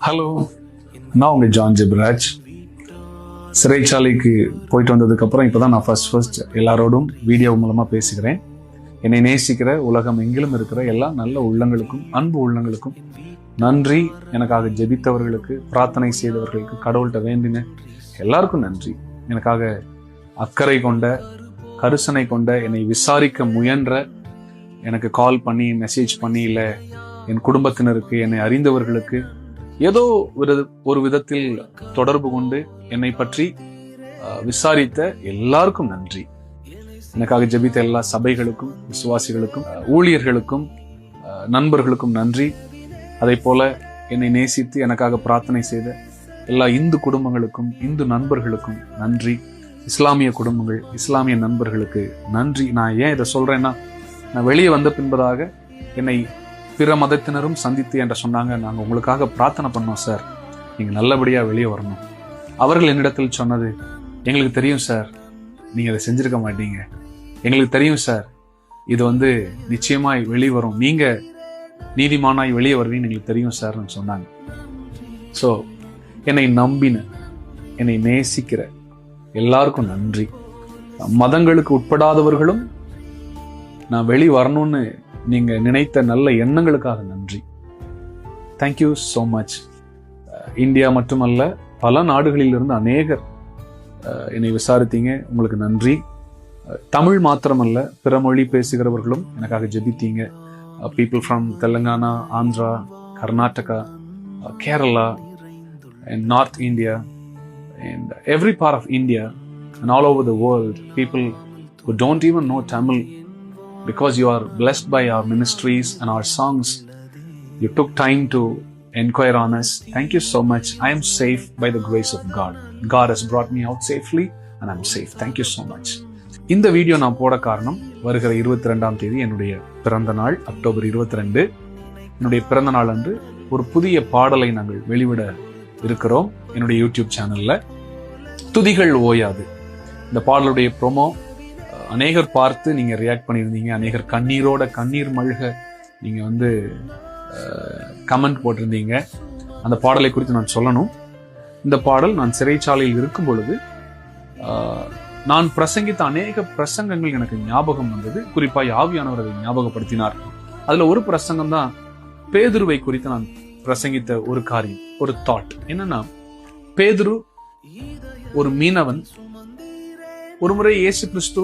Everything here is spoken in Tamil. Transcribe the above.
ஹலோ, நான் உங்கள் ஜான் ஜெபராஜ். சிறைச்சாலைக்கு போயிட்டு வந்ததுக்கப்புறம் இப்போ தான் நான் ஃபர்ஸ்ட் எல்லாரோடும் வீடியோ மூலமாக பேசுகிறேன். என்னை நேசிக்கிற உலகம் எங்கிலும் இருக்கிற எல்லா நல்ல உள்ளங்களுக்கும், அன்பு உள்ளங்களுக்கும் நன்றி. எனக்காக ஜெபித்தவர்களுக்கு, பிரார்த்தனை செய்தவர்களுக்கு, கடவுள்கிட்ட வேண்டின எல்லாருக்கும் நன்றி. எனக்காக அக்கறை கொண்ட, கரிசனை கொண்ட, என்னை விசாரிக்க முயன்ற, எனக்கு கால் பண்ணி மெசேஜ் பண்ணி, இல்லை என் குடும்பத்தினருக்கு, என்னை அறிந்தவர்களுக்கு ஏதோ ஒரு விதத்தில் தொடர்பு கொண்டு என்னை பற்றி விசாரித்த எல்லாருக்கும் நன்றி. எனக்காக ஜெபித்த எல்லா சபைகளுக்கும், விசுவாசிகளுக்கும், ஊழியர்களுக்கும், நண்பர்களுக்கும் நன்றி. அதே போல என்னை நேசித்து எனக்காக பிரார்த்தனை செய்த எல்லா இந்து குடும்பங்களுக்கும், இந்து நண்பர்களுக்கும் நன்றி. இஸ்லாமிய குடும்பங்கள், இஸ்லாமிய நண்பர்களுக்கு நன்றி. நான் ஏன் இதை சொல்றேன்னா, நான் வெளியே வந்த பின்பதாக என்னை பிற மதத்தினரும் சந்தித்து என்று சொன்னாங்க, நாங்கள் உங்களுக்காக பிரார்த்தனை பண்ணோம் சார், நீங்கள் நல்லபடியாக வெளியே வரணும். அவர்கள் என்னிடத்தில் சொன்னது, எங்களுக்கு தெரியும் சார் நீங்கள் அதை செஞ்சிருக்க மாட்டீங்க, எங்களுக்கு தெரியும் சார் இது நிச்சயமாய் வெளியே வரும், நீங்கள் நீதிமானாய் வெளியே வருவீங்கன்னு எங்களுக்கு தெரியும் சார்னு சொன்னாங்க. ஸோ என்னை நம்பின, என்னை நேசிக்கிற எல்லாருக்கும் நன்றி. மதங்களுக்கு உட்படாதவர்களும் நான் வெளியே வரணும்னு நீங்க நினைத்த நல்ல எண்ணங்களுக்காக நன்றி. Thank you so much. இந்தியா மட்டுமல்ல, பல நாடுகளில் இருந்து அநேகர் என்னை விசாரித்தீங்க, உங்களுக்கு நன்றி. தமிழ் மாத்திரமல்ல, பிற மொழி பேசுகிறவர்களும் எனக்காக ஜெபித்தீங்க. People from Telangana, Andhra, Karnataka, Kerala and North India and every part of India and all over the world, people who don't even know Tamil, because you are blessed by our ministries and our songs, you took time to inquire on us. Thank you so much. I am safe by the grace of God. God has brought me out safely and I'm safe. Thank you so much. இந்த வீடியோ நான் போட காரணம், வருகிற 22ஆம் தேதி என்னுடைய பிறந்த நாள், அக்டோபர் 22. என்னுடைய பிறந்த நாள் அன்று ஒரு புதிய பாடலை நாங்கள் வெளிவிட இருக்கிறோம் என்னுடைய யூடியூப் சேனல்ல. துதிகள் ஓயாது. இந்த பாடலுடைய ப்ரோமோ அநேகர் பார்த்து நீங்க ரியாக்ட் பண்ணியிருந்தீங்க. அநேகர் கண்ணீர் மல்க நீங்க கமெண்ட் போட்டிருந்தீங்க. அந்த பாடலை குறித்து நான் சொல்லணும். இந்த பாடல் நான் சிறைச்சாலையில் இருக்கும் பொழுது நான் பிரசங்கித்த அநேக பிரசங்கங்கள் எனக்கு ஞாபகம் வந்தது. குறிப்பாக ஆவியானவர் அதை ஞாபகப்படுத்தினார். அதுல ஒரு பிரசங்கம் தான் பேதுருவை குறித்து நான் பிரசங்கித்த ஒரு காரியம், ஒரு தாட். என்னன்னா, பேதுரு ஒரு மீனவன். ஒரு முறை இயேசு கிறிஸ்து